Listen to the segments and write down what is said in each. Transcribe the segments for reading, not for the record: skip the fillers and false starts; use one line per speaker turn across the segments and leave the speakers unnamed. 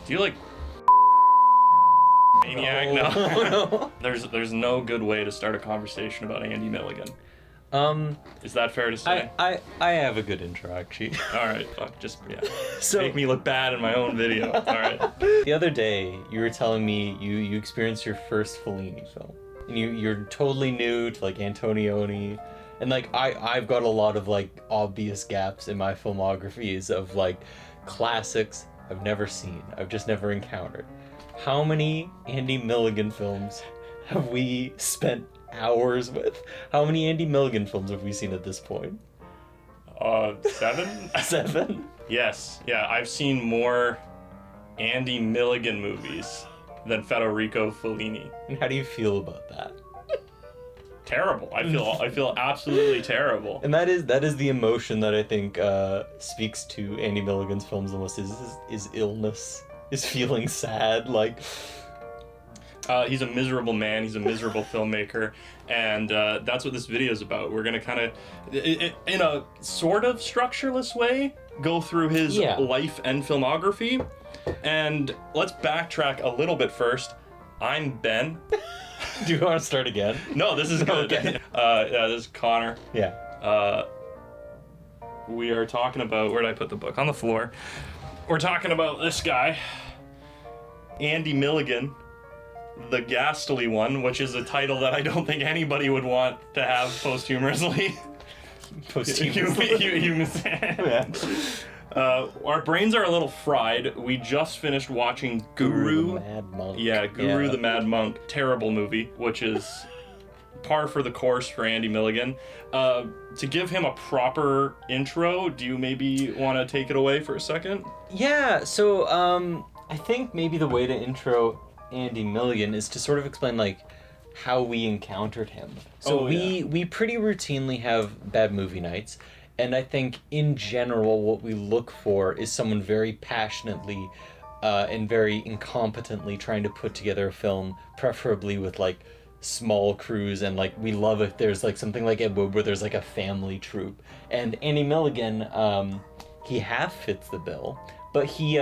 Do you like Maniac? No. There's no good way to start a conversation about Andy Milligan. Is that fair to say?
I have a good intro, actually.
All right, fuck, just
So
make me look bad in my own video. All right.
The other day, you were telling me you experienced your first Fellini film, and you're totally new to like Antonioni, and like I've got a lot of like obvious gaps in my filmographies of like classics I've never seen, I've just never encountered. How many Andy Milligan films have we spent hours with? How many Andy Milligan films have we seen at this point?
7?
7?
Yes. Yeah, I've seen more Andy Milligan movies than Federico Fellini.
And how do you feel about that?
Terrible. I feel absolutely terrible.
And that is the emotion that I think speaks to Andy Milligan's films the most, is illness, is feeling sad, like...
He's a miserable man, he's a miserable filmmaker, and that's what this video is about. We're gonna kind of, in a sort of structureless way, go through his life and filmography. And let's backtrack a little bit first. I'm Ben.
Do you want to start again?
No, this is good.
Okay.
This is Connor.
Yeah.
We are talking about, where did I put the book? On the floor. We're talking about this guy, Andy Milligan. The Ghastly one, which is a title that I don't think anybody would want to have posthumously.
Yeah.
Our brains are a little fried. We just finished watching Guru.
The Mad Monk.
Yeah, Guru the Mad Monk. Terrible movie, which is par for the course for Andy Milligan. To give him a proper intro, do you maybe want to take it away for a second?
Yeah, so I think maybe the way to intro Andy Milligan is to sort of explain like how we encountered him. So we pretty routinely have bad movie nights, and I think in general what we look for is someone very passionately and very incompetently trying to put together a film, preferably with like small crews, and like we love if there's like something like Ed Wood where there's like a family troupe. And Andy Milligan, he half fits the bill, but he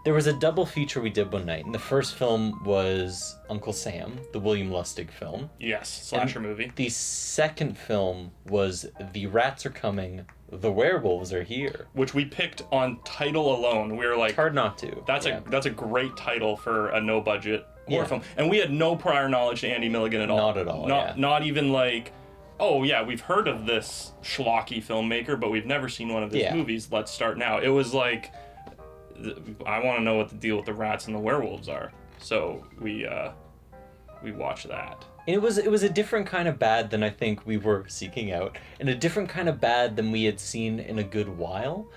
there was a double feature we did one night, and the first film was Uncle Sam, the William Lustig film.
Yes, slasher movie.
The second film was The Rats Are Coming, The Werewolves Are Here.
Which we picked on title alone. We were like...
It's hard not to.
That's a great title for a no-budget horror film. And we had no prior knowledge to Andy Milligan at all.
Not at all,
Not even like, oh yeah, we've heard of this schlocky filmmaker, but we've never seen one of his movies. Let's start now. It was like... I want to know what the deal with the rats and the werewolves are. So we watched that.
It was a different kind of bad than I think we were seeking out, and a different kind of bad than we had seen in a good while.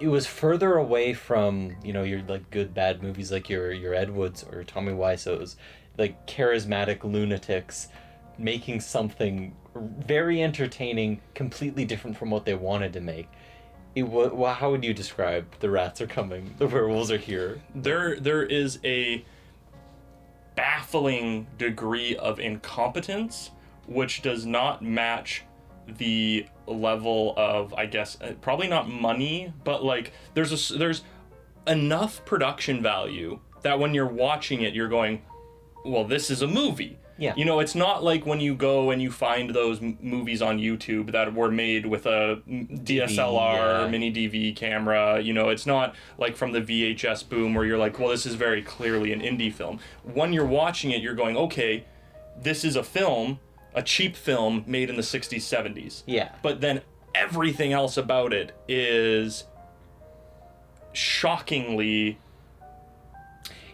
It was further away from, you know, your like good bad movies like your Ed Woods or Tommy Wiseau's, like charismatic lunatics making something very entertaining, completely different from what they wanted to make. How would you describe The Rats Are Coming, The Werewolves Are Here?
There is a baffling degree of incompetence which does not match the level of, I guess, probably not money, but like there's enough production value that when you're watching it, you're going, well, this is a movie.
Yeah.
You know, it's not like when you go and you find those movies on YouTube that were made with a DSLR, mini DV camera. You know, it's not like from the VHS boom where you're like, well, this is very clearly an indie film. When you're watching it, you're going, okay, this is a film, a cheap film made in the 60s, 70s.
Yeah.
But then everything else about it is shockingly...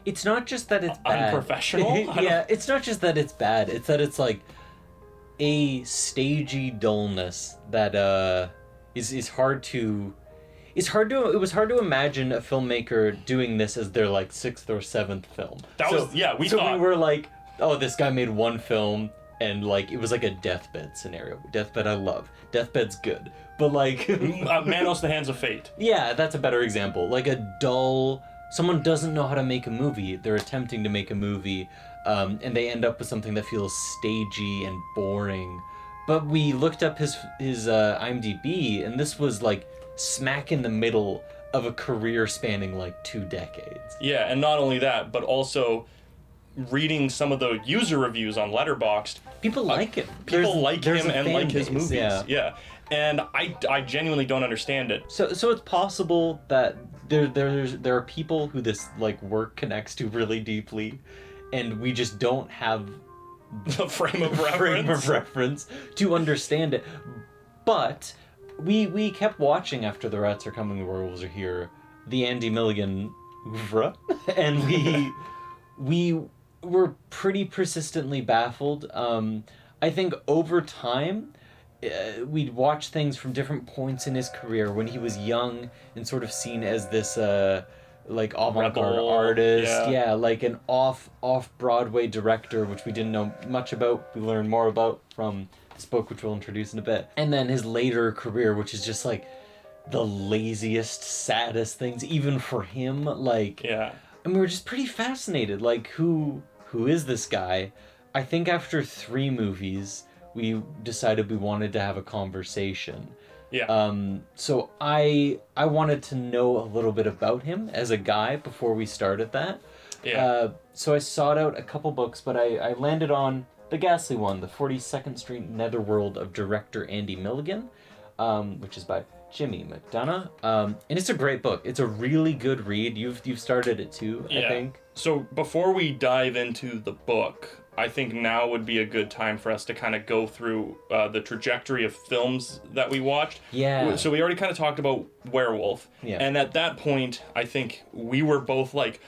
It's not just that it's bad.
Unprofessional?
Yeah, it's not just that it's bad. It's that it's like a stagey dullness that is hard to... It was hard to imagine a filmmaker doing this as their like 6th or 7th film.
We thought...
we were like, oh, this guy made one film and like it was like a Deathbed scenario. Deathbed I love. Deathbed's good. But like...
Manos the Hands of Fate.
Yeah, that's a better example. Like a dull... Someone doesn't know how to make a movie. They're attempting to make a movie, and they end up with something that feels stagey and boring. But we looked up his IMDb, and this was like smack in the middle of a career spanning like 2 decades.
Yeah, and not only that, but also reading some of the user reviews on Letterboxd.
People like him.
People like him and like his movies.
Yeah.
And I genuinely don't understand it.
So it's possible that there are people who this like work connects to really deeply, and we just don't have
the frame of
reference to understand it. But we kept watching after The Rats Are Coming, The Werewolves Are Here, the Andy Milligan oeuvre, and we were pretty persistently baffled. I think over time, we'd watch things from different points in his career when he was young and sort of seen as this like avant-garde artist, like an off-Broadway director, which we didn't know much about. We learned more about from this book, which we'll introduce in a bit. And then his later career, which is just like the laziest, saddest things, even for him. Like, and we were just pretty fascinated. Like, who is this guy? I think after 3 movies, we decided we wanted to have a conversation. So I wanted to know a little bit about him as a guy before we started that. So I sought out a couple books, but I landed on the Ghastly one, The 42nd Street Netherworld of director Andy Milligan, which is by Jimmy McDonough. And it's a great book. It's a really good read. You've started it too, I think.
So before we dive into the book, I think now would be a good time for us to kind of go through the trajectory of films that we watched. So we already kind of talked about Werewolf. And at that point, I think we were both like,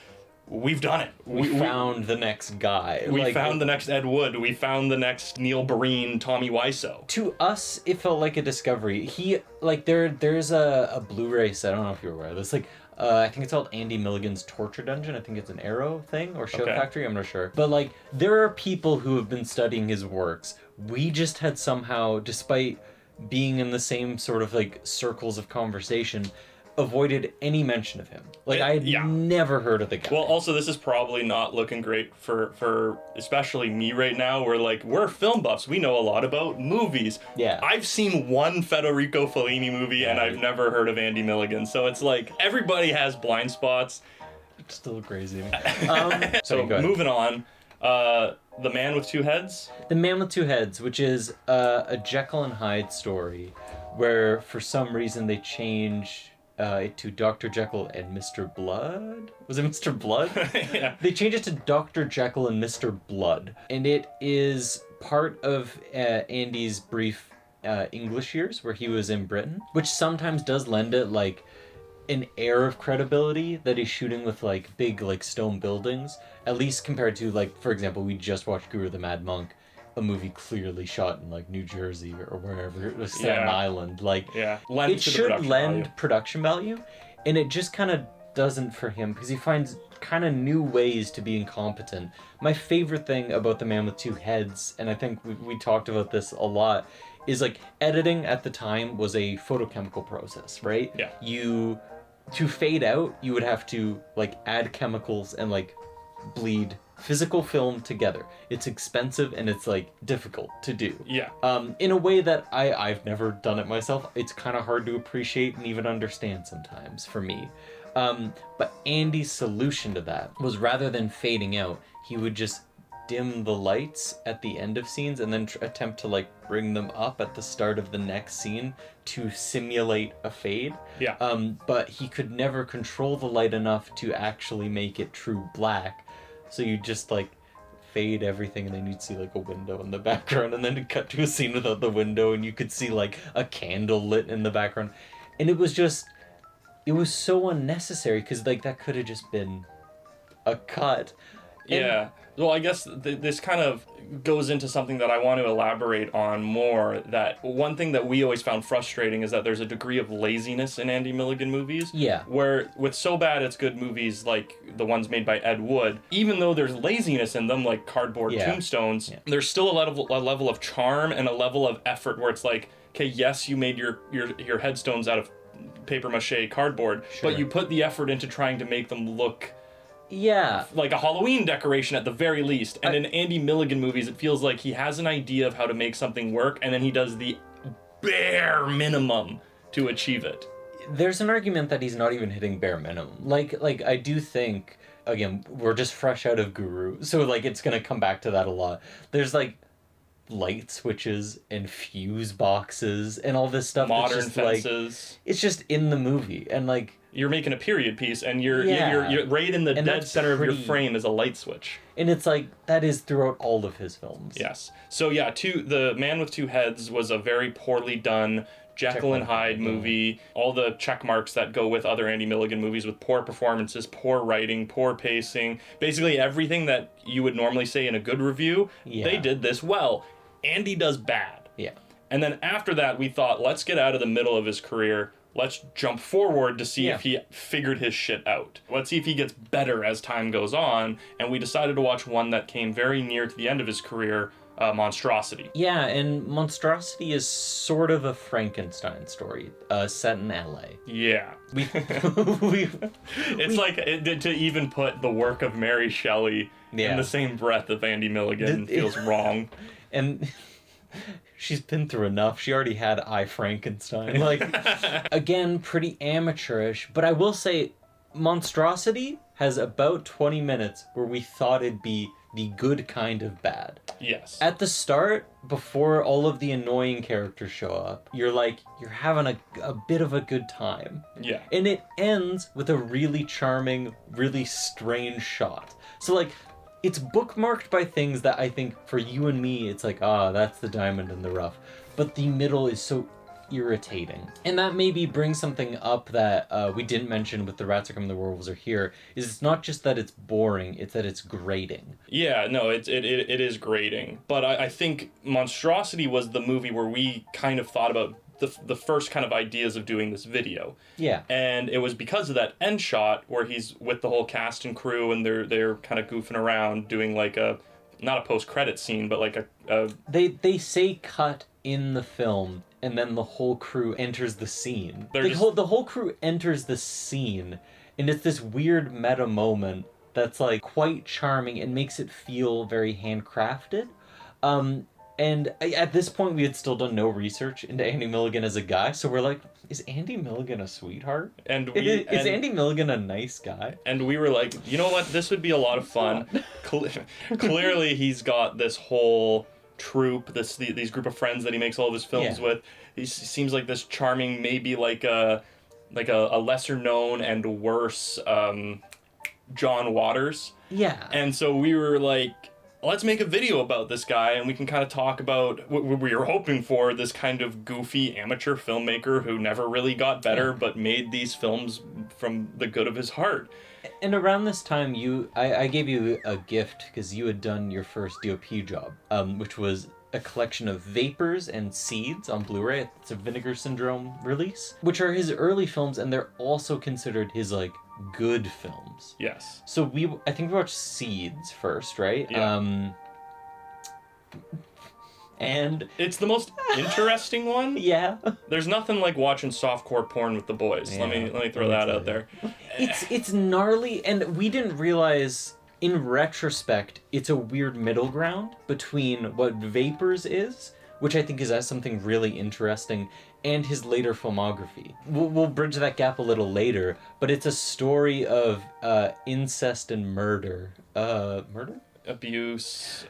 we've done it.
We found the next guy.
We found the next Ed Wood. We found the next Neil Breen, Tommy Wiseau.
To us, it felt like a discovery. He, like, there's a Blu-ray set, I don't know if you're aware of this, like, I think it's called Andy Milligan's Torture Dungeon. I think it's an Arrow thing or Show Factory. I'm not sure. But like, there are people who have been studying his works. We just had somehow, despite being in the same sort of like circles of conversation, avoided any mention of him. Like, I had never heard of the guy.
Well, also, this is probably not looking great for especially me right now. We're film buffs. We know a lot about movies. I've seen one Federico Fellini movie, and I've never heard of Andy Milligan. So it's like, everybody has blind spots.
It's still crazy.
So moving on. The Man with Two Heads?
The Man with Two Heads, which is a Jekyll and Hyde story, where for some reason they change... to Dr. Jekyll and Mr. Blood? Was it Mr. Blood? They changed it to Dr. Jekyll and Mr. Blood. And it is part of Andy's brief English years where he was in Britain, which sometimes does lend it like an air of credibility that he's shooting with like big like stone buildings, at least compared to like, for example, we just watched Guru the Mad Monk, a movie clearly shot in like New Jersey or wherever, it was Staten Island. Like, it should lend production value, and it just kind of doesn't for him because he finds kind of new ways to be incompetent. My favorite thing about The Man with Two Heads, and I think we talked about this a lot, is like editing at the time was a photochemical process, right? To fade out, you would have to like add chemicals and like bleed physical film together. It's expensive and it's like difficult to do. In a way that I've never done it myself. It's kind of hard to appreciate and even understand sometimes for me. But Andy's solution to that was, rather than fading out, he would just dim the lights at the end of scenes and then attempt to like bring them up at the start of the next scene to simulate a fade. But he could never control the light enough to actually make it true black. So you just like fade everything, and then you'd see like a window in the background, and then it'd cut to a scene without the window, and you could see like a candle lit in the background. And it was so unnecessary because like that could have just been a cut.
Well, I guess this kind of goes into something that I want to elaborate on more. That one thing that we always found frustrating is that there's a degree of laziness in Andy Milligan movies. Where with So Bad It's Good movies like the ones made by Ed Wood, even though there's laziness in them, like Cardboard Tombstones, there's still a level of charm and a level of effort where it's like, okay, yes, you made your headstones out of paper mache cardboard, but you put the effort into trying to make them look like a Halloween decoration at the very least. And in Andy Milligan movies, it feels like he has an idea of how to make something work, and then he does the bare minimum to achieve it.
There's an argument that he's not even hitting bare minimum. Like I do think, again, we're just fresh out of Guru, so like it's gonna come back to that a lot. There's like light switches and fuse boxes and all this stuff.
Modern
just,
fences.
Like, it's just in the movie, and like
you're making a period piece, and you're right in the dead center of your frame is a light switch.
And it's like that is throughout all of his films.
Yes. So yeah, The Man with Two Heads was a very poorly done Jekyll and Hyde movie. All the check marks that go with other Andy Milligan movies, with poor performances, poor writing, poor pacing, basically everything that you would normally say in a good review. Yeah. They did this well. Andy does bad.
Yeah.
And then after that, we thought, let's get out of the middle of his career. Let's jump forward to see if he figured his shit out. Let's see if he gets better as time goes on. And we decided to watch one that came very near to the end of his career, Monstrosity.
Yeah, and Monstrosity is sort of a Frankenstein story, set in LA.
Yeah. It's like to even put the work of Mary Shelley in the same breath of Andy Milligan feels wrong.
And she's been through enough. She already had I, Frankenstein. Like, again, pretty amateurish. But I will say, Monstrosity has about 20 minutes where we thought it'd be the good kind of bad.
Yes.
At the start, before all of the annoying characters show up, you're having a bit of a good time.
Yeah.
And it ends with a really charming, really strange shot. So, like, it's bookmarked by things that I think for you and me, it's like, that's the diamond in the rough. But the middle is so irritating. And that maybe brings something up that we didn't mention with The Rats Are Coming, the Werewolves Are Here, is it's not just that it's boring, it's that it's grating.
Yeah, no, it is grating. But I think Monstrosity was the movie where we kind of thought about the first kind of ideas of doing this video. Yeah. And it was because of that end shot where he's with the whole cast and crew and they're kind of goofing around doing like not a post-credit scene, but like a...
They say cut in the film and then the whole crew enters the scene. The whole crew enters the scene and it's this weird meta moment that's like quite charming and makes it feel very handcrafted. And at this point, we had still done no research into Andy Milligan as a guy, so we're like, is Andy Milligan a sweetheart? Is Andy Milligan a nice guy?
And we were like, you know what? This would be a lot of fun. Clearly, he's got this whole troupe, these group of friends that he makes all of his films with. He seems like this charming, maybe like a lesser known and worse John Waters.
Yeah.
And so we were like, let's make a video about this guy and we can kind of talk about what we were hoping for, this kind of goofy amateur filmmaker who never really got better but made these films from the good of his heart.
And around this time, I gave you a gift because you had done your first DOP job, which was a collection of Vapors and Seeds on Blu-ray. It's a Vinegar Syndrome release, which are his early films, and they're also considered his, like, good films.
Yes.
So I think we watched Seeds first, right?
Yeah.
And
it's the most interesting one.
Yeah.
There's nothing like watching softcore porn with the boys.
Yeah.
Let me throw that out there.
It's gnarly, and we didn't realize in retrospect it's a weird middle ground between what Vapors is, which I think is something really interesting, and his later filmography. We'll bridge that gap a little later, but it's a story of incest and murder. Murder?
Abuse.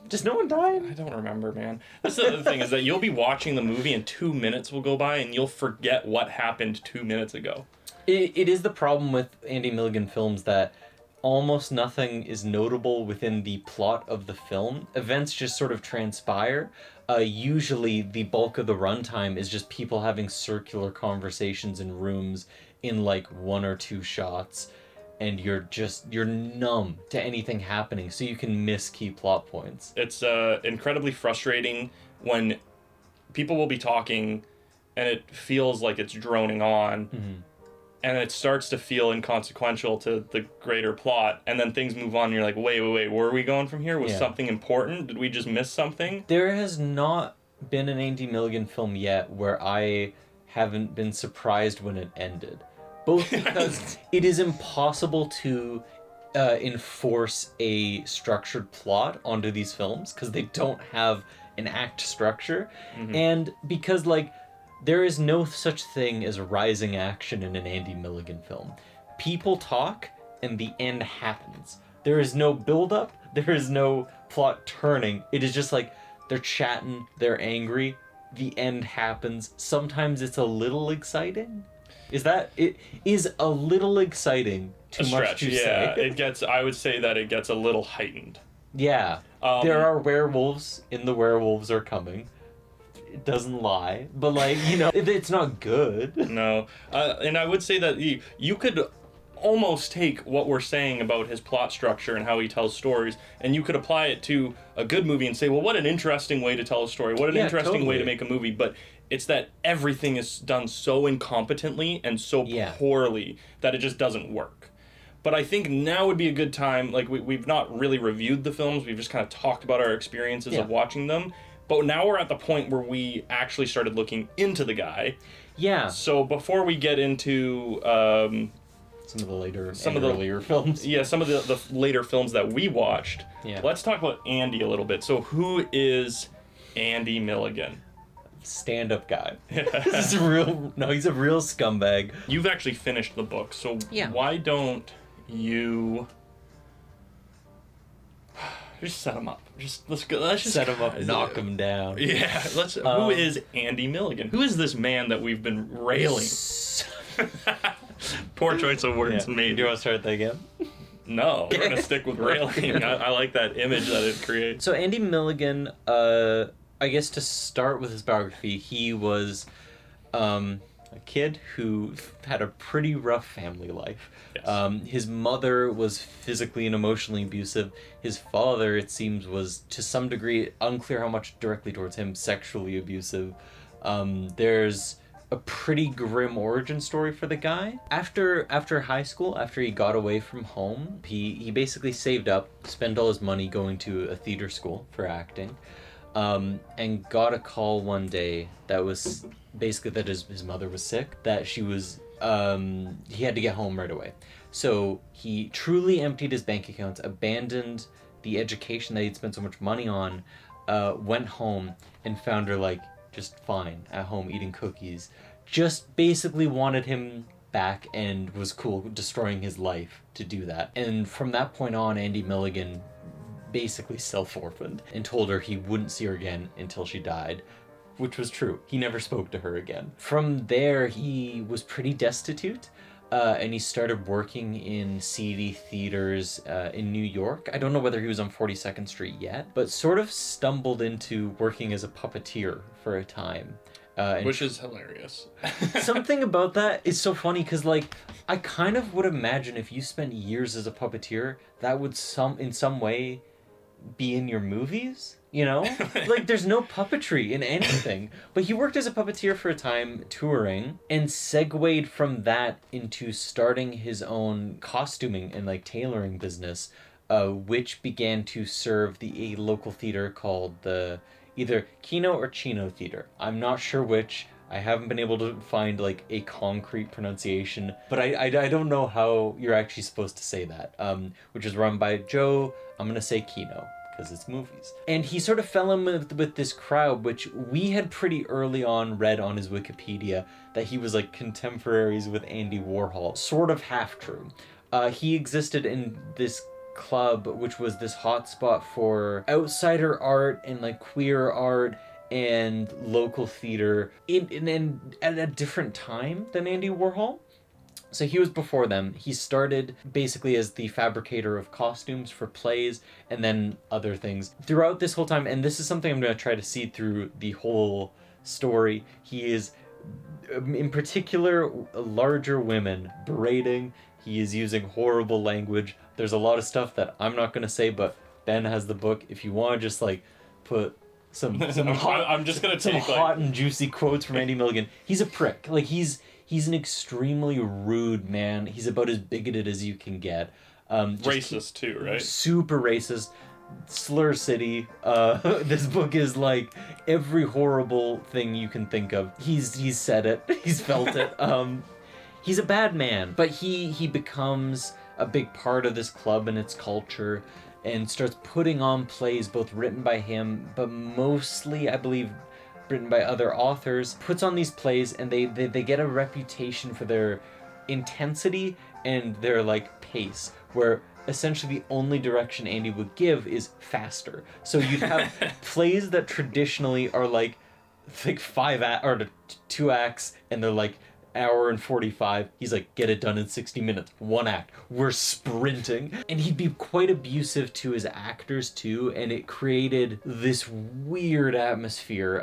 Just no one died?
I don't remember, man. That's the other thing, is that you'll be watching the movie and 2 minutes will go by and you'll forget what happened 2 minutes ago.
It is the problem with Andy Milligan films that almost nothing is notable within the plot of the film. Events just sort of transpire. Usually the bulk of the runtime is just people having circular conversations in rooms in like 1 or 2 shots, and you're numb to anything happening, so you can miss key plot points.
It's incredibly frustrating when people will be talking and it feels like it's droning on. Mm-hmm. And it starts to feel inconsequential to the greater plot, and then things move on, and you're like, wait, where are we going from here? Was something important? Did we just miss something?
There has not been an Andy Milligan film yet where I haven't been surprised when it ended. Both because it is impossible to enforce a structured plot onto these films, because they don't have an act structure, and because, like, there is no such thing as rising action in an Andy Milligan film. People talk, and the end happens. There is no build-up, there is no plot turning. It is just like, they're chatting, they're angry, the end happens. Sometimes it's a little exciting. It is a little exciting too much to say?
I would say that it gets a little heightened.
Yeah. There are werewolves in The Werewolves Are Coming. It doesn't lie. But, like, you know, it's not good.
No. And I would say that you could almost take what we're saying about his plot structure and how he tells stories, and you could apply it to a good movie and say, well, what an interesting way to tell a story. What an interesting way to make a movie. But it's that everything is done so incompetently and so poorly that it just doesn't work. But I think now would be a good time, like, we've not really reviewed the films, we've just kind of talked about our experiences of watching them, but now we're at the point where we actually started looking into the guy.
Yeah.
So before we get into
some of the earlier films.
Yeah, some of the later films that we watched, let's talk about Andy a little bit. So who is Andy Milligan?
Stand-up guy. He's a real scumbag.
You've actually finished the book, so why don't you just set him up? Let's just
set him up, knock him down.
Yeah, who is Andy Milligan? Who is this man that we've been railing? Poor choice of words made.
Do you want to start that again?
No, we're gonna stick with railing. I like that image that it creates.
So Andy Milligan, I guess to start with his biography, he was a kid who had a pretty rough family life. Yes. His mother was physically and emotionally abusive. His father, it seems, was to some degree, unclear how much directly towards him, sexually abusive. There's a pretty grim origin story for the guy. After high school, after he got away from home, he basically saved up, spent all his money going to a theater school for acting. And got a call one day that was basically that his mother was sick, that she was, he had to get home right away. So he truly emptied his bank accounts, abandoned the education that he'd spent so much money on, went home and found her, like, just fine at home eating cookies. Just basically wanted him back and was cool destroying his life to do that. And from that point on, Andy Milligan basically self-orphaned and told her he wouldn't see her again until she died, which was true. He never spoke to her again. From there, he was pretty destitute, and he started working in seedy theaters in New York. I don't know whether he was on 42nd Street yet, but sort of stumbled into working as a puppeteer for a time.
Which is hilarious.
Something about that is so funny, because, like, I kind of would imagine if you spent years as a puppeteer, that would in some way be in your movies, you know? Like, there's no puppetry in anything. But he worked as a puppeteer for a time, touring, and segued from that into starting his own costuming and, like, tailoring business, which began to serve a local theater called the either Kino or Chino Theater. I'm not sure which. I haven't been able to find, like, a concrete pronunciation, but I don't know how you're actually supposed to say that, which is run by Joe, I'm going to say Kino, because it's movies. And he sort of fell in with this crowd, which we had pretty early on read on his Wikipedia, that he was, like, contemporaries with Andy Warhol. Sort of half true. He existed in this club, which was this hotspot for outsider art and, like, queer art, and local theater in at a different time than Andy Warhol. So he was before them. He started basically as the fabricator of costumes for plays and then other things. Throughout this whole time, and this is something I'm going to try to see through the whole story, he is, in particular, larger women berating. He is using horrible language. There's a lot of stuff that I'm not going to say, but Ben has the book. If you want to just, like, put some hot,
I'm just gonna take
hot and juicy quotes from Andy Milligan. He's a prick. Like, he's an extremely rude man. He's about as bigoted as you can get.
Racist too, right?
Super racist. Slur City. This book is like every horrible thing you can think of. He's said it. He's felt it. He's a bad man, but he becomes a big part of this club and its culture, and starts putting on plays both written by him, but mostly, I believe, written by other authors, puts on these plays, and they get a reputation for their intensity and their like pace, where essentially the only direction Andy would give is faster. So you'd have plays that traditionally are like 2 acts, and they're like hour and 45. He's like, get it done in 60 minutes, 1 act, we're sprinting. And he'd be quite abusive to his actors too, and it created this weird atmosphere.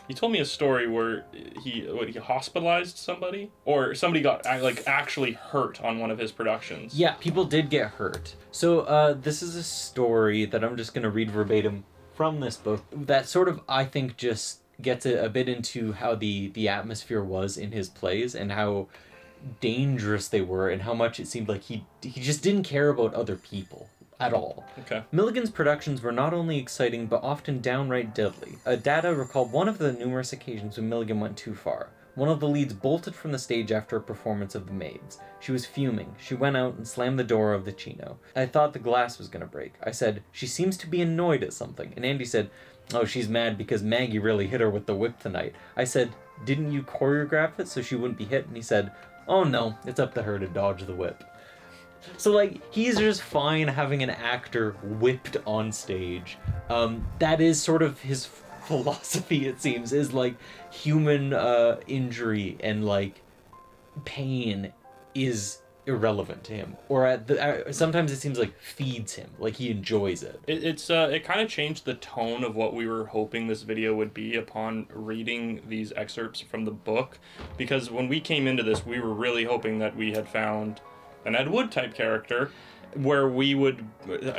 You told me a story where he hospitalized somebody, or somebody got like actually hurt on one of his productions.
Yeah, people did get hurt. So this is a story that I'm just gonna read verbatim from this book that sort of, I think, just gets a bit into how the atmosphere was in his plays and how dangerous they were and how much it seemed like he just didn't care about other people at all.
Okay.
Milligan's productions were not only exciting but often downright deadly. Data recalled one of the numerous occasions when Milligan went too far. One of the leads bolted from the stage after a performance of The Maids. She was fuming. She went out and slammed the door of the Chino. I thought the glass was going to break. I said, "She seems to be annoyed at something." And Andy said, "Oh, she's mad because Maggie really hit her with the whip tonight." I said, "Didn't you choreograph it so she wouldn't be hit?" And he said, "Oh no, it's up to her to dodge the whip." So, like, he's just fine having an actor whipped on stage. That is sort of his philosophy, it seems, is, like, human injury and, like, pain is irrelevant to him. Or sometimes it seems like feeds him, like he enjoys it.
It kind of changed the tone of what we were hoping this video would be upon reading these excerpts from the book. Because when we came into this, we were really hoping that we had found an Ed Wood type character, where we would,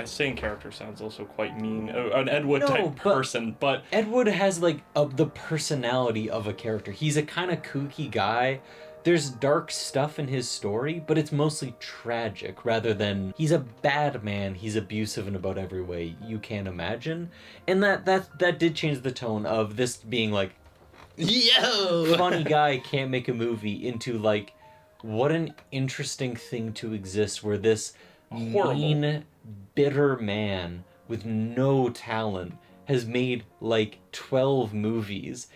saying character sounds also quite mean, an Ed Wood type person, but
Ed Wood has like the personality of a character. He's a kind of kooky guy. There's dark stuff in his story, but it's mostly tragic rather than he's a bad man. He's abusive in about every way you can imagine, and that did change the tone of this being like, yo, funny guy can't make a movie, into like, what an interesting thing to exist, where this mean, bitter man with no talent has made like 12 movies,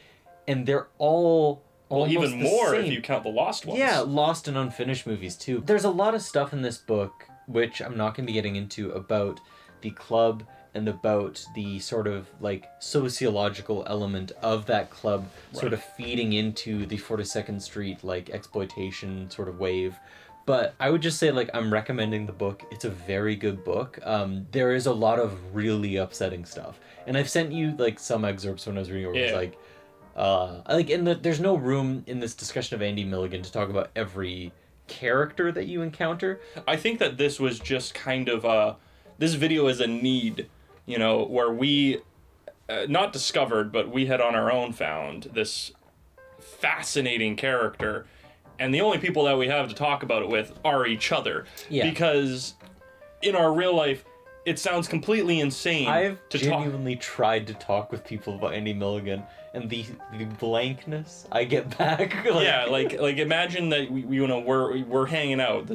and they're all
even more
same.
If you count the lost ones.
Yeah, lost and unfinished movies too. There's a lot of stuff in this book, which I'm not going to be getting into, about the club and about the sort of like sociological element of that club, sort of feeding into the 42nd Street like exploitation sort of wave. But I would just say, like, I'm recommending the book. It's a very good book. There is a lot of really upsetting stuff, and I've sent you like some excerpts when I was reading where it was like, there's no room in this discussion of Andy Milligan to talk about every character that you encounter.
I think that this was just kind of this video is a need, you know, where we not discovered, but we had on our own found this fascinating character, and the only people that we have to talk about it with are each other. Yeah. Because in our real life, it sounds completely insane.
I've genuinely tried to talk with people about Andy Milligan, and the blankness I get back.
Like imagine that we're hanging out,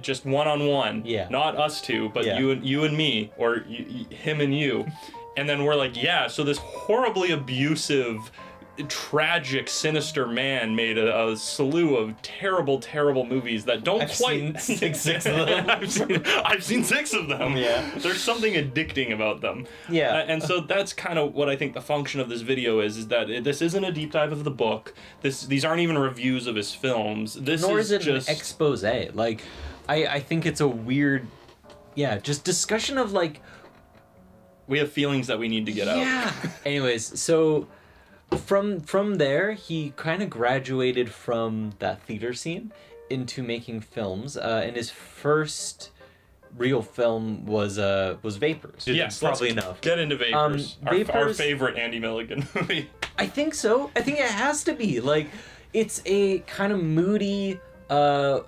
just one-on-one.
Yeah.
Not us two, but you and me, or him and you, and then we're like, yeah. So this horribly abusive, tragic, sinister man made a slew of terrible movies that don't quite.
Seen six of them.
I've seen 6 of them.
Yeah.
There's something addicting about them.
Yeah.
And so that's kind of what I think the function of this video is that this isn't a deep dive of the book. These aren't even reviews of his films.
Nor is it just an expose. Like, I think it's a weird, just discussion of like.
We have feelings that we need to get out.
Yeah. Anyways, so. From there, he kind of graduated from that theater scene into making films, and his first real film was Vapors.
Yes,
probably enough.
Get into Vapors. Our favorite Andy Milligan movie.
I think so. I think it has to be. Like, it's a kind of moody. What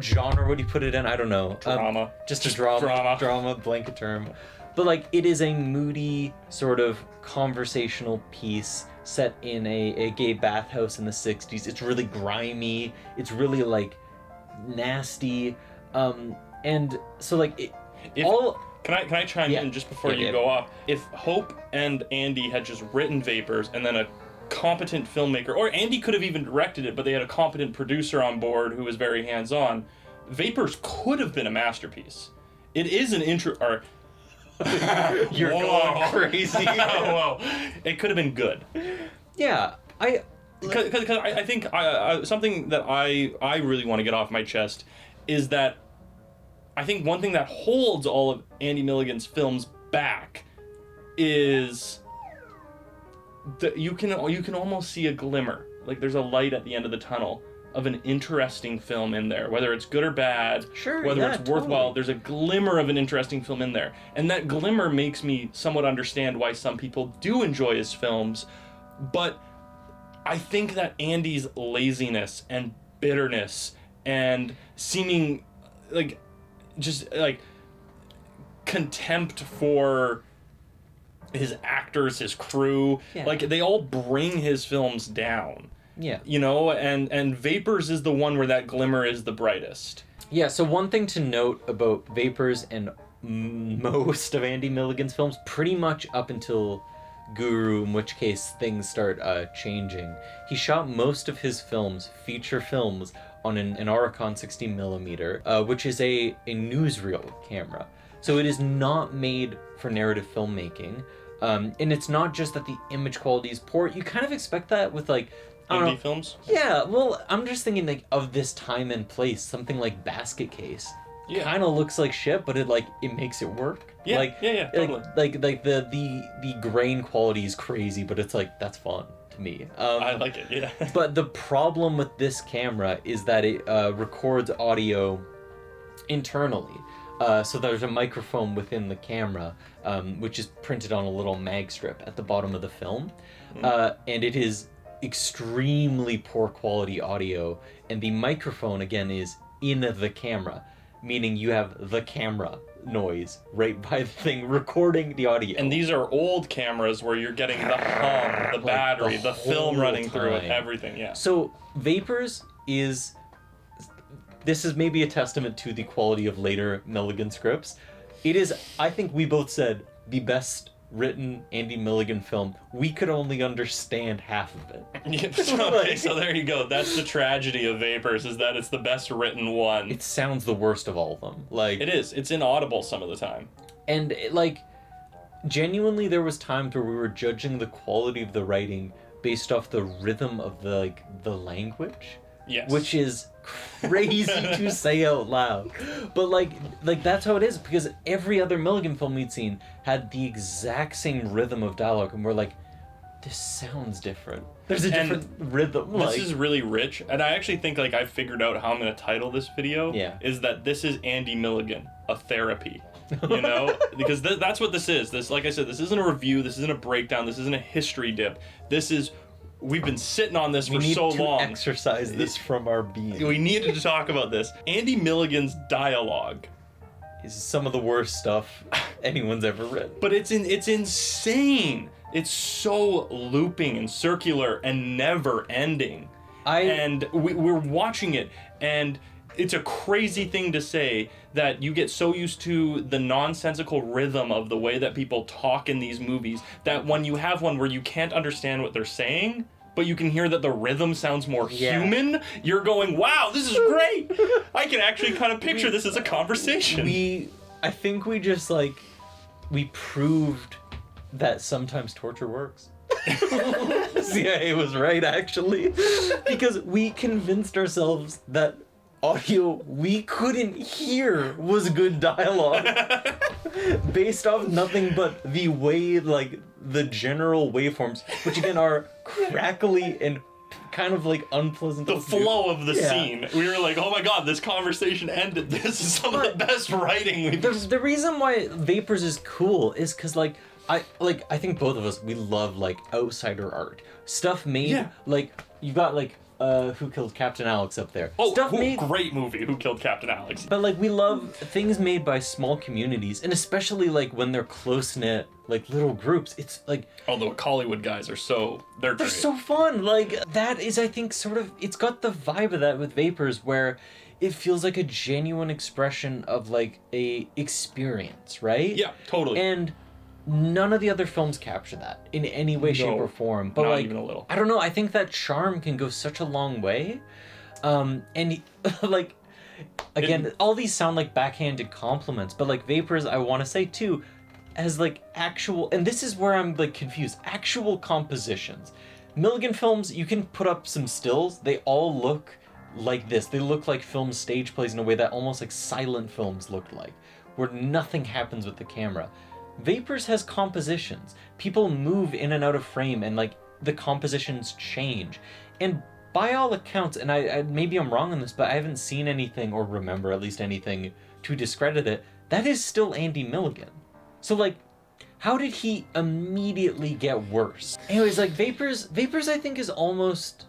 genre would you put it in? I don't know.
Drama.
Just a drama. Drama, blanket term. But, like, it is a moody, sort of conversational piece set in a gay bathhouse in the 60s. It's really grimy. It's really, like, nasty. And so, like,
Can I chime in just before you go off? If Hope and Andy had just written Vapors and then a competent filmmaker, or Andy could have even directed it, but they had a competent producer on board who was very hands-on, Vapors could have been a masterpiece. It is an
You're going crazy.
Whoa. It could have been good.
Yeah,
Because I think something that I really want to get off my chest is that I think one thing that holds all of Andy Milligan's films back is that you can almost see a glimmer, like there's a light at the end of the tunnel of an interesting film in there, whether it's good or bad, whether it's worthwhile. There's a glimmer of an interesting film in there, and that glimmer makes me somewhat understand why some people do enjoy his films. But I think that Andy's laziness and bitterness and seeming just contempt for his actors, his crew, they all bring his films down.
Yeah.
And Vapors is the one where that glimmer is the brightest.
Yeah, so one thing to note about Vapors and most of Andy Milligan's films, pretty much up until Guru, in which case things start changing. He shot most of his films, feature films, on an Auricon 16mm, which is a newsreel camera. So it is not made for narrative filmmaking. And it's not just that the image quality is poor. You kind of expect that with
indie films?
Yeah, well, I'm just thinking of this time and place, something like Basket Case. Yeah. Kind of looks like shit, but it makes it work.
Yeah, totally.
The grain quality is crazy, but it's that's fun to me.
I like it, yeah.
But the problem with this camera is that it records audio internally. So there's a microphone within the camera, which is printed on a little mag strip at the bottom of the film. And it is extremely poor quality audio, and the microphone again is in the camera, meaning you have the camera noise right by the thing recording the audio.
And these are old cameras where you're getting the hum, the battery, the film running through it, everything. Yeah.
So Vapors is maybe a testament to the quality of later Milligan scripts. It is, I think we both said, the best written Andy Milligan film. We could only understand half of it.
Okay, so there you go. That's the tragedy of Vapors, is that it's the best written one.
It sounds the worst of all of them.
It is. It's inaudible some of the time.
And genuinely, there was times where we were judging the quality of the writing based off the rhythm of the language.
Yes.
Which is crazy to say out loud. But that's how it is, because every other Milligan film we'd seen had the exact same rhythm of dialogue, and we're this sounds different. There's a different rhythm.
This is really rich, and I actually think I figured out how I'm going to title this video.
Yeah.
Is that this is Andy Milligan, a therapy. Because that's what this is. This, like I said, this isn't a review, this isn't a breakdown, this isn't a history dip. This is, we've been sitting on this for so long. We need to
exercise this from our being.
We needed to talk about this. Andy Milligan's dialogue
is some of the worst stuff anyone's ever written.
But it's insane. It's so looping and circular and never ending. And we're watching it, and it's a crazy thing to say that you get so used to the nonsensical rhythm of the way that people talk in these movies that when you have one where you can't understand what they're saying, but you can hear that the rhythm sounds more human, you're going, wow, this is great! I can actually kind of picture this as a conversation.
I think we just, we proved that sometimes torture works. CIA was right, actually. Because we convinced ourselves that audio we couldn't hear was good dialogue based off nothing but the way, the general waveforms, which again are crackly and kind of unpleasant.
The flow of the scene. We were oh my god, this conversation ended. This is some of the best writing we've...
The reason why Vapors is cool is because, I think both of us, we love, outsider art. Stuff made, you've got, Who Killed Captain Alex up there.
Oh, great movie, Who Killed Captain Alex.
But, like, we love things made by small communities, and especially, like, when they're close-knit, like, little groups. It's, like...
Oh, the Hollywood guys are They're great.
so fun! Like, that is, I think, sort of... It's got the vibe of that with Vapors, where it feels like a genuine expression of, like, a experience, right?
Yeah, totally.
And... none of the other films capture that in any way, shape, or form. But
not
like,
even a little.
I don't know. I think that charm can go such a long way. And like, again, all these sound like backhanded compliments, but like Vapors, I want to say too, as like actual, and this is where I'm like confused, actual compositions. Milligan films, you can put up some stills. They all look like this. They look like film stage plays in a way that almost like silent films looked like, where nothing happens with the camera. Vapors has compositions. People move in and out of frame, and like the compositions change. And by all accounts, and I maybe I'm wrong on this, but I haven't seen anything or remember at least anything to discredit it. That is still Andy Milligan. So like, how did he immediately get worse? Anyways, like Vapors I think is almost,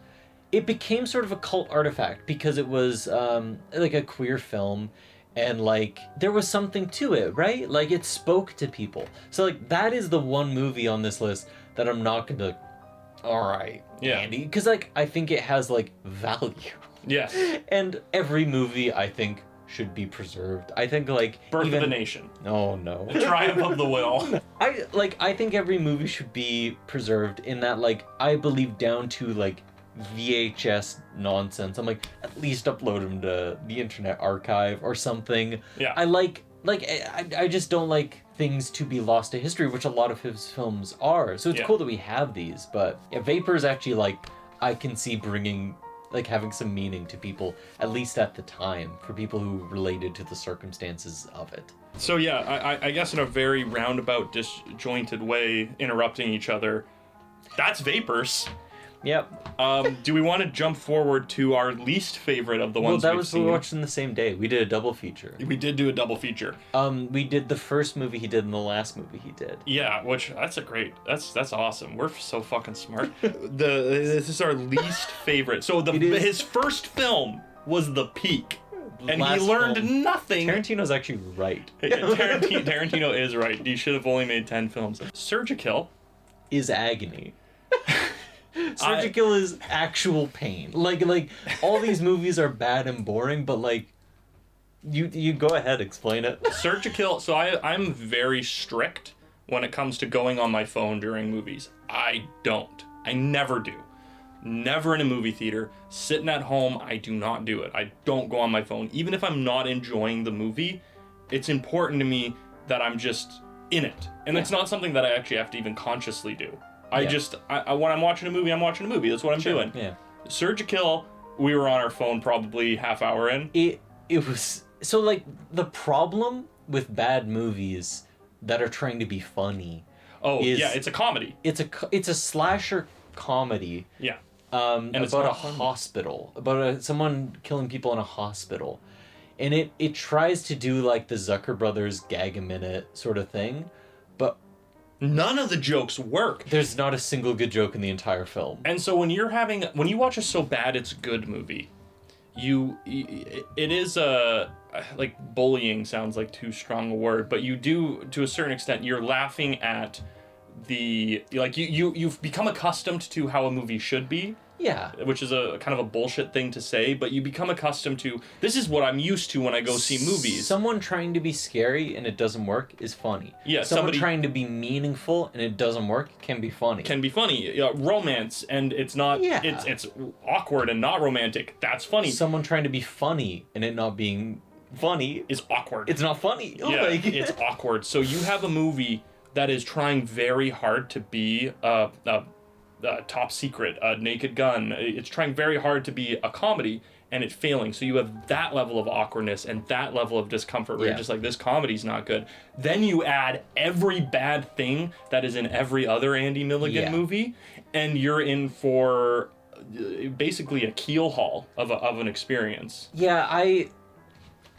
it became sort of a cult artifact because it was like a queer film. And, like, there was something to it, right? Like, it spoke to people. So, like, that is the one movie on this list that I'm not going to, all right, Andy. Because, like, I think it has, like, value.
Yeah.
And every movie, I think, should be preserved. I think, like...
Birth of a Nation.
Oh, no.
The Triumph of the Will.
I think every movie should be preserved in that, like, I believe down to, like, VHS nonsense. I'm like, at least upload them to the Internet Archive or something.
Yeah.
I just don't like things to be lost to history, which a lot of his films are. So it's cool that we have these, but yeah, Vapors actually, like, I can see bringing, like, having some meaning to people, at least at the time, for people who related to the circumstances of it.
So yeah, I guess in a very roundabout, disjointed way, interrupting each other, that's Vapors.
Yep.
Do we want to jump forward to our least favorite of the ones we've seen?
Well, that was we watched in the same day. We did a double feature.
We did do a double feature.
We did the first movie he did and the last movie he did.
Yeah, which that's awesome. We're so fucking smart. This is our least favorite. So his first film was The Peak. And he learned nothing.
Tarantino's actually right.
Tarantino is right. He should have only made 10 films. Surgikill
is agony. Surgikill is actual pain. Like all these movies are bad and boring, but like you go ahead, explain it.
Surgikill. So I'm very strict when it comes to going on my phone during movies. I never do. Never in a movie theater. Sitting at home, I do not do it. I don't go on my phone. Even if I'm not enjoying the movie, it's important to me that I'm just in it. And it's not something that I actually have to even consciously do. When I'm watching a movie, I'm watching a movie. That's what I'm doing.
Yeah.
Surgikill, we were on our phone probably half hour in.
It was... So, like, the problem with bad movies that are trying to be funny
it's a comedy.
It's a slasher comedy.
Yeah.
And about a hospital. About someone killing people in a hospital. And it tries to do, like, the Zucker Brothers gag-a-minute sort of thing, but...
none of the jokes work.
There's not a single good joke in the entire film.
And so when you watch a so bad it's good movie, it is like bullying sounds like too strong a word, but you do to a certain extent. You're laughing at you've become accustomed to how a movie should be.
Yeah.
Which is a kind of a bullshit thing to say, but you become accustomed to, this is what I'm used to when I go see movies.
Someone trying to be scary and it doesn't work is funny.
Yeah,
someone trying to be meaningful and it doesn't work can be funny.
Romance and it's not, it's awkward and not romantic. That's funny.
Someone trying to be funny and it not being funny
is awkward.
It's not funny.
Yeah, it's awkward. So you have a movie that is trying very hard to be Top Secret, Naked Gun. It's trying very hard to be a comedy, and it's failing. So you have that level of awkwardness and that level of discomfort where you're just like, this comedy's not good. Then you add every bad thing that is in every other Andy Milligan movie, and you're in for basically a keel haul of an experience.
Yeah,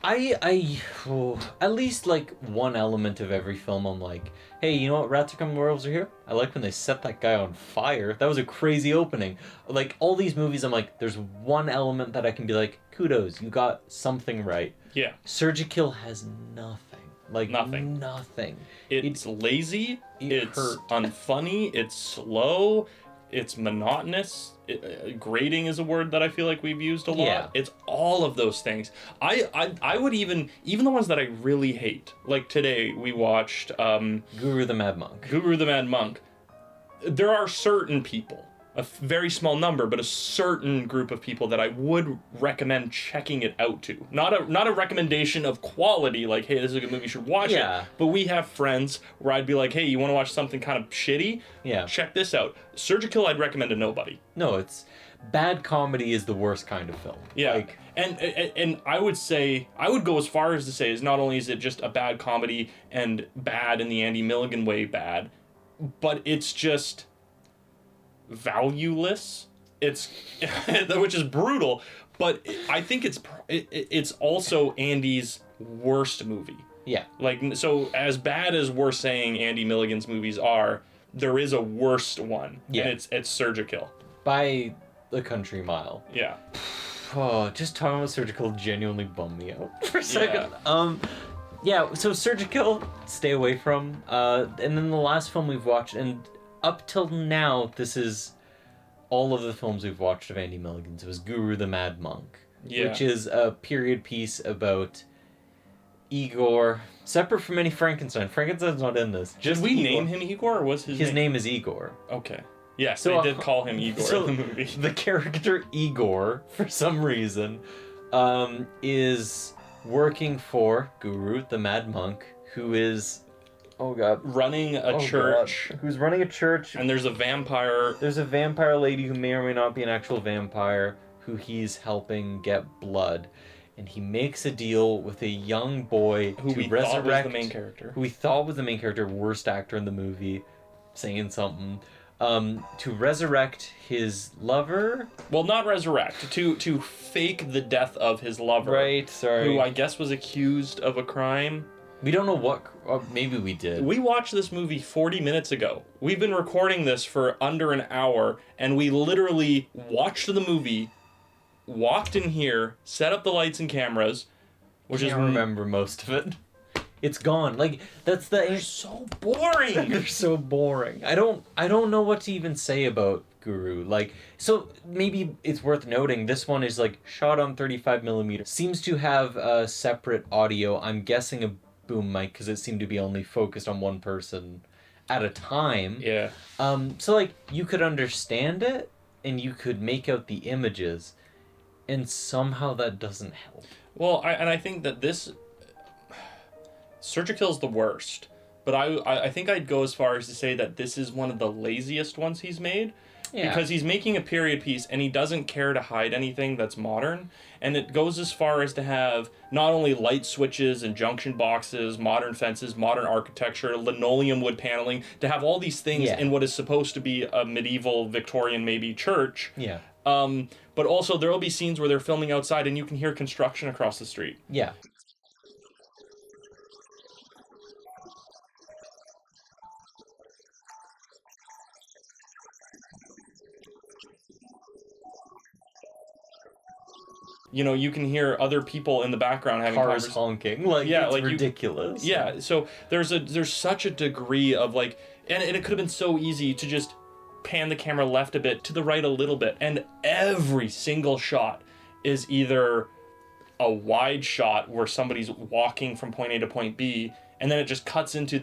At least like one element of every film I'm like, hey, you know what, Rats Are Coming, Werewolves Are Here? I like when they set that guy on fire. That was a crazy opening. Like, all these movies, I'm like, there's one element that I can be like, kudos, you got something right.
Yeah.
Surgikill has nothing. Like,
Nothing. It's lazy, it's unfunny, it's slow, it's monotonous. Grating is a word that I feel like we've used a lot.
Yeah.
It's all of those things. I would even the ones that I really hate. Like today we watched
Guru the Mad Monk.
Guru the Mad Monk. There are certain people, a very small number, but a certain group of people that I would recommend checking it out to. Not a recommendation of quality, like, hey, this is a good movie, you should watch it. But we have friends where I'd be like, hey, you want to watch something kind of shitty?
Yeah.
Check this out. Surgikill, I'd recommend to nobody.
No, it's... Bad comedy is the worst kind of film.
Yeah.
Like,
and I would say, I would go as far as to say, is not only is it just a bad comedy and bad in the Andy Milligan way bad, but it's just... valueless. It's which is brutal, but I think it's also Andy's worst movie.
Yeah.
Like, so as bad as we're saying Andy Milligan's movies are, there is a worst one.
Yeah.
And it's Surgikill.
By the country mile.
Yeah.
Oh, just talking about Surgikill genuinely bummed me out for a second.
Yeah.
Yeah, so Surgikill, stay away from. And then the last film we've watched, and up till now, this is all of the films we've watched of Andy Milligan's. It was Guru the Mad Monk, which is a period piece about Igor, separate from any Frankenstein. Frankenstein's not in this.
Did we name him Igor, or was his
name is Igor.
Okay. Yes, so, they did call him Igor in the movie.
The character Igor, for some reason, is working for Guru the Mad Monk, who is... Oh god.
Running a church.
God. Who's running a church.
And there's a vampire.
There's a vampire lady who may or may not be an actual vampire who he's helping get blood. And he makes a deal with a young boy
who
to
we
resurrect.
Thought was the main character.
Who we thought was the main character, worst actor in the movie, saying something. To resurrect his lover.
Well, not resurrect. To fake the death of his lover.
Right, sorry.
Who I guess was accused of a crime.
We don't know what... maybe we did.
We watched this movie 40 minutes ago. We've been recording this for under an hour, and we literally watched the movie, walked in here, set up the lights and cameras, which
I can't remember most of it. It's gone. Like, that's the...
They're so boring!
They're so boring. I don't know what to even say about Guru. Like, so maybe it's worth noting, this one is, like, shot on 35mm. Seems to have a separate audio. I'm guessing a boom mic, because it seemed to be only focused on one person at a time.
Yeah.
So, like, you could understand it, and you could make out the images, and somehow that doesn't help.
Well, I think that this... Surgikill's the worst, but I think I'd go as far as to say that this is one of the laziest ones he's made. Yeah. Because he's making a period piece and he doesn't care to hide anything that's modern. And it goes as far as to have not only light switches and junction boxes, modern fences, modern architecture, linoleum wood paneling, to have all these things in what is supposed to be a medieval Victorian maybe church.
Yeah.
But also there will be scenes where they're filming outside and you can hear construction across the street.
Yeah.
You know, you can hear other people in the background having
cars honking. Like, yeah, it's ridiculous.
So there's such a degree of, like, and it could have been so easy to just pan the camera left a bit, to the right a little bit, and every single shot is either a wide shot where somebody's walking from point A to point B, and then it just cuts into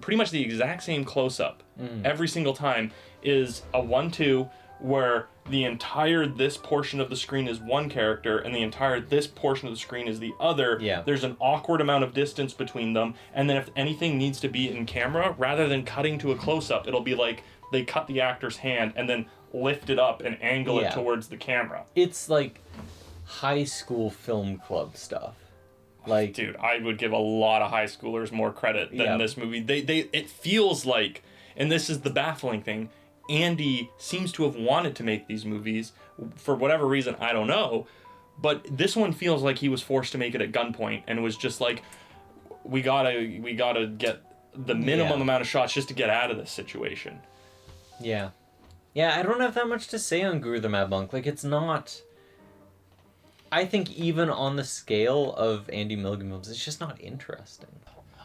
pretty much the exact same close-up. Every single time is a 1-2 where the entire this portion of the screen is one character and the entire this portion of the screen is the other.
Yeah.
There's an awkward amount of distance between them, and then if anything needs to be in camera, rather than cutting to a close-up, it'll be like they cut the actor's hand and then lift it up and angle it towards the camera.
It's like high school film club stuff. Like,
dude, I would give a lot of high schoolers more credit than this movie. It feels like, and this is the baffling thing, Andy seems to have wanted to make these movies for whatever reason, I don't know, But this one feels like he was forced to make it at gunpoint and was just like, we gotta get the minimum amount of shots just to get out of this situation.
Yeah. Yeah, I don't have that much to say on Guru the Mad Monk. Like, it's not... I think even on the scale of Andy Milligan films, it's just not interesting.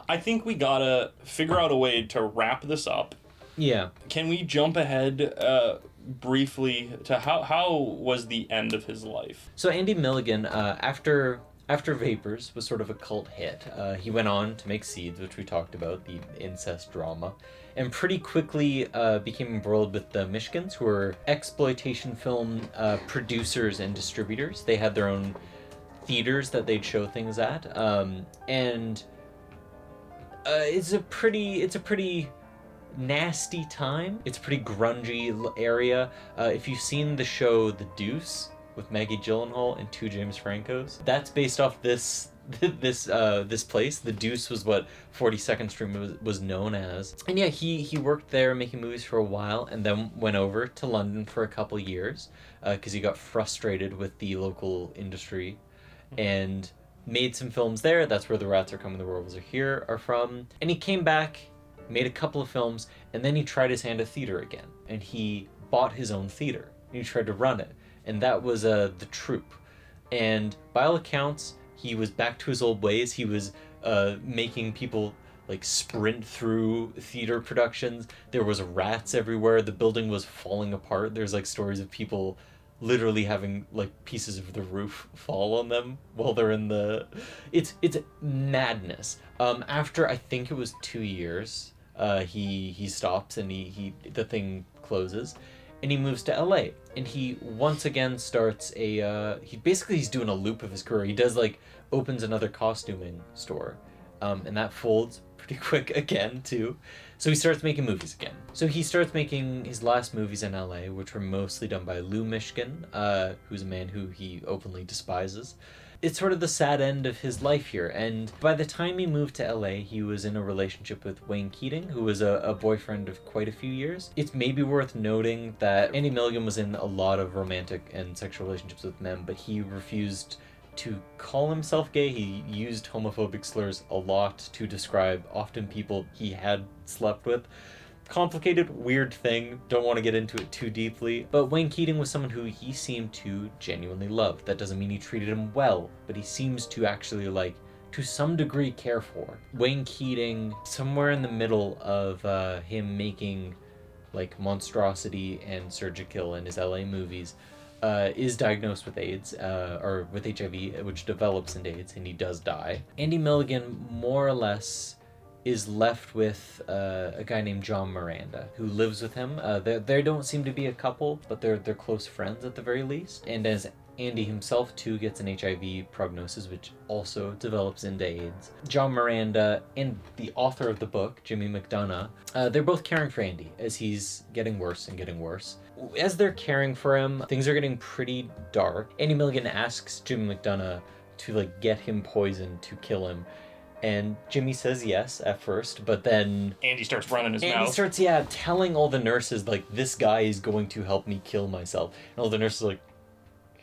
I think we gotta figure out a way to wrap this up.
Yeah.
Can we jump ahead briefly to how was the end of his life?
So Andy Milligan, after Vapors was sort of a cult hit, he went on to make Seeds, which we talked about, the incest drama, and pretty quickly became embroiled with the Michigans, who were exploitation film producers and distributors. They had their own theaters that they'd show things at, and it's a pretty nasty time. It's a pretty grungy area. If you've seen the show The Deuce with Maggie Gyllenhaal and 2 James Francos, that's based off this place. The Deuce was what 42nd Street was known as. And yeah, he worked there making movies for a while, and then went over to London for a couple years because he got frustrated with the local industry, and made some films there. That's where The Rats Are Coming, The Werewolves Are Here are from. And he came back, made a couple of films, and then he tried his hand at theater again. And he bought his own theater, and he tried to run it. And that was The Troupe. And by all accounts, he was back to his old ways. He was making people like sprint through theater productions. There was rats everywhere. The building was falling apart. There's like stories of people literally having like pieces of the roof fall on them while they're in the... It's madness. After I think it was 2 years, he stops and the thing closes, and he moves to LA, and he once again starts he's doing a loop of his career. He does like opens another costuming store, and that folds pretty quick again too. So he starts making movies again. So he starts making his last movies in LA, which were mostly done by Lou Michigan, who's a man who he openly despises. It's sort of the sad end of his life here, and by the time he moved to LA, he was in a relationship with Wayne Keating, who was a boyfriend of quite a few years. It's maybe worth noting that Andy Milligan was in a lot of romantic and sexual relationships with men, but he refused to call himself gay. He used homophobic slurs a lot to describe often people he had slept with. Complicated, weird thing, don't want to get into it too deeply, but Wayne Keating was someone who he seemed to genuinely love. That doesn't mean he treated him well, but he seems to actually, like, to some degree care for. Wayne Keating, somewhere in the middle of him making, like, Monstrosity and Surgikill in his LA movies, is diagnosed with AIDS, or with HIV, which develops into AIDS, and he does die. Andy Milligan, more or less, is left with a guy named John Miranda, who lives with him. They don't seem to be a couple, but they're close friends at the very least. And as Andy himself, too, gets an HIV prognosis, which also develops into AIDS, John Miranda and the author of the book, Jimmy McDonough, they're both caring for Andy as he's getting worse and getting worse. As they're caring for him, things are getting pretty dark. Andy Milligan asks Jimmy McDonough to, like, get him poisoned to kill him. And Jimmy says yes at first, but then...
Andy starts running his mouth.
Andy starts, telling all the nurses, like, this guy is going to help me kill myself. And all the nurses are like,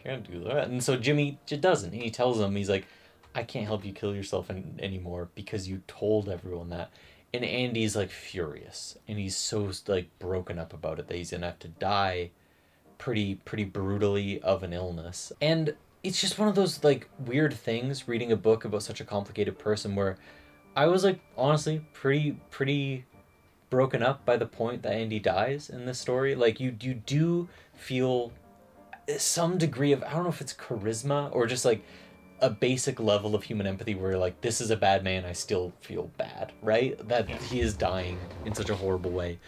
can't do that. And so Jimmy just doesn't. And he tells them, he's like, I can't help you kill yourself anymore because you told everyone that. And Andy's, like, furious. And he's so, like, broken up about it that he's going to have to die pretty brutally of an illness. And it's just one of those, like, weird things, reading a book about such a complicated person, where I was, like, honestly pretty broken up by the point that Andy dies in this story. Like, you do feel some degree of, I don't know if it's charisma or just, like, a basic level of human empathy where you're like, this is a bad man, I still feel bad, right? That he is dying in such a horrible way.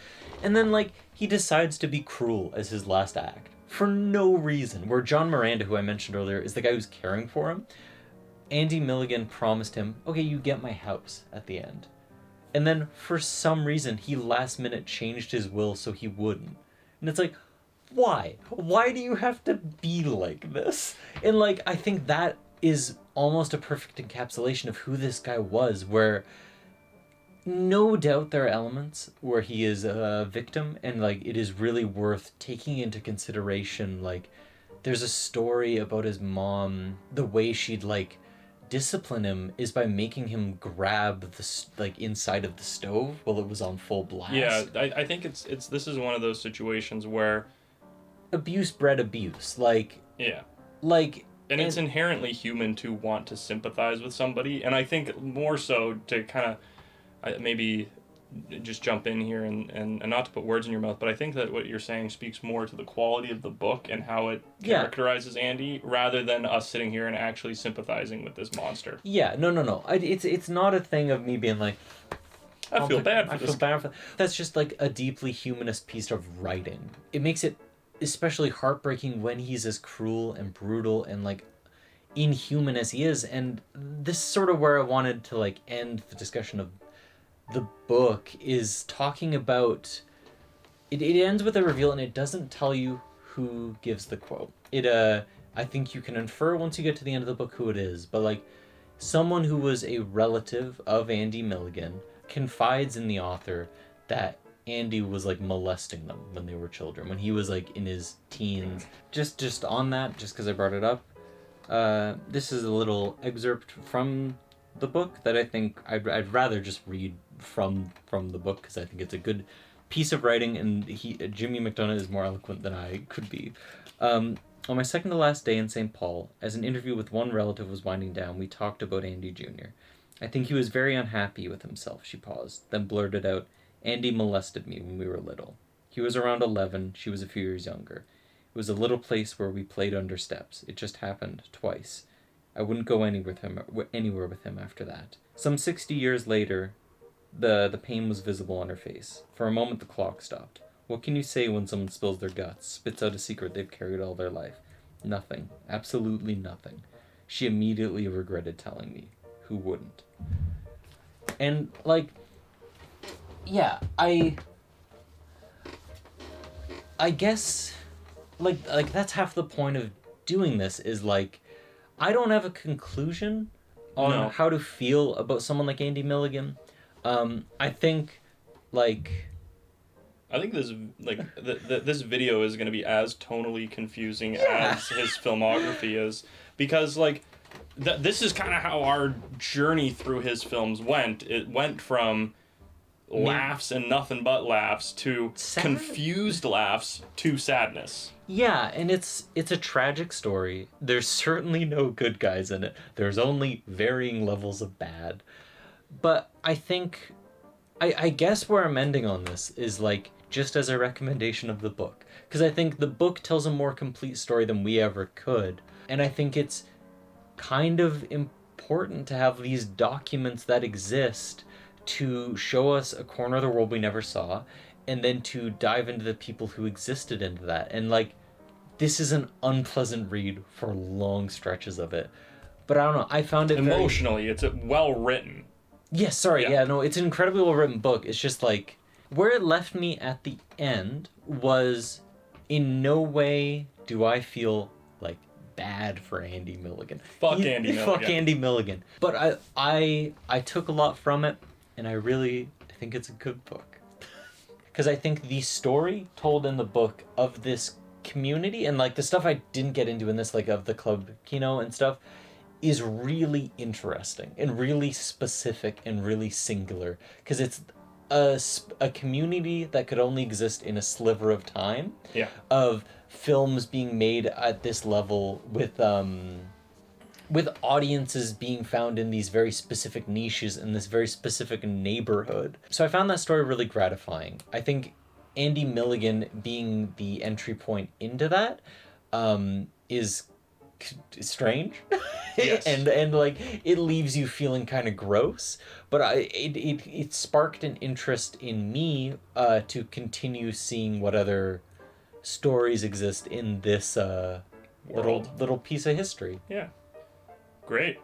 And then, like, he decides to be cruel as his last act. For no reason. Where John Miranda, who I mentioned earlier, is the guy who's caring for him. Andy Milligan promised him, okay, you get my house at the end. And then, for some reason, he last minute changed his will so he wouldn't. And it's like, why? Why do you have to be like this? And, like, I think that is almost a perfect encapsulation of who this guy was, where no doubt there are elements where he is a victim, and, like, it is really worth taking into consideration, like, there's a story about his mom, the way she'd like discipline him is by making him grab the like inside of the stove while it was on full blast.
Yeah, I think it's this is one of those situations where
abuse bred abuse, like
yeah,
like
and it's inherently human to want to sympathize with somebody, and I think more so to kind of maybe just jump in here and not to put words in your mouth, but I think that what you're saying speaks more to the quality of the book and how it characterizes Andy rather than us sitting here and actually sympathizing with this monster.
Yeah, no. It's not a thing of me being like,
I feel bad for this.
That's just like a deeply humanist piece of writing. It makes it especially heartbreaking when he's as cruel and brutal and like inhuman as he is, and this is sort of where I wanted to like end the discussion of the book, is talking about it ends with a reveal and it doesn't tell you who gives the quote. I think you can infer once you get to the end of the book who it is, but like someone who was a relative of Andy Milligan confides in the author that Andy was like molesting them when they were children, when he was like in his teens. Just on that, just because I brought it up, this is a little excerpt from the book that I think I'd rather just read from the book because I think it's a good piece of writing, and Jimmy McDonough is more eloquent than I could be. On my second to last day in St. Paul, as an interview with one relative was winding down, we talked about Andy Jr. I think he was very unhappy with himself, she paused, then blurted out, Andy molested me when we were little. He was around 11, she was a few years younger. It was a little place where we played under steps. It just happened twice. I wouldn't go anywhere with him after that. Some 60 years later, the pain was visible on her face. For a moment the clock stopped. What can you say when someone spills their guts, spits out a secret they've carried all their life? Nothing. Absolutely nothing. She immediately regretted telling me. Who wouldn't? And, like, yeah, I guess, like that's half the point of doing this, is, like, I don't have a conclusion on how to feel about someone like Andy Milligan. I think
this this video is going to be as tonally confusing as his filmography is, because like this is kind of how our journey through his films went. It went from laughs and nothing but laughs to confused laughs to sadness.
Yeah, and it's a tragic story. There's certainly no good guys in it. There's only varying levels of bad. But I think, I guess where I'm ending on this is like just as a recommendation of the book. Because I think the book tells a more complete story than we ever could. And I think it's kind of important to have these documents that exist to show us a corner of the world we never saw, and then to dive into the people who existed into that. And like, this is an unpleasant read for long stretches of it. But I don't know, I found it
emotionally, it's well written.
Yes, sorry, yeah, no, it's an incredibly well written book. It's just like, where it left me at the end was, in no way do I feel like bad for Andy Milligan.
Fuck Andy Milligan.
But I took a lot from it, and I think it's a good book. Because I think the story told in the book of this community, and like the stuff I didn't get into in this, like of the Club Kino and stuff, is really interesting and really specific and really singular. Because it's a community that could only exist in a sliver of time.
Yeah.
Of films being made at this level with audiences being found in these very specific niches in this very specific neighborhood. So I found that story really gratifying. I think Andy Milligan being the entry point into that is strange.
Yes.
and like it leaves you feeling kind of gross, but it sparked an interest in me to continue seeing what other stories exist in this little piece of history.
Yeah. Great.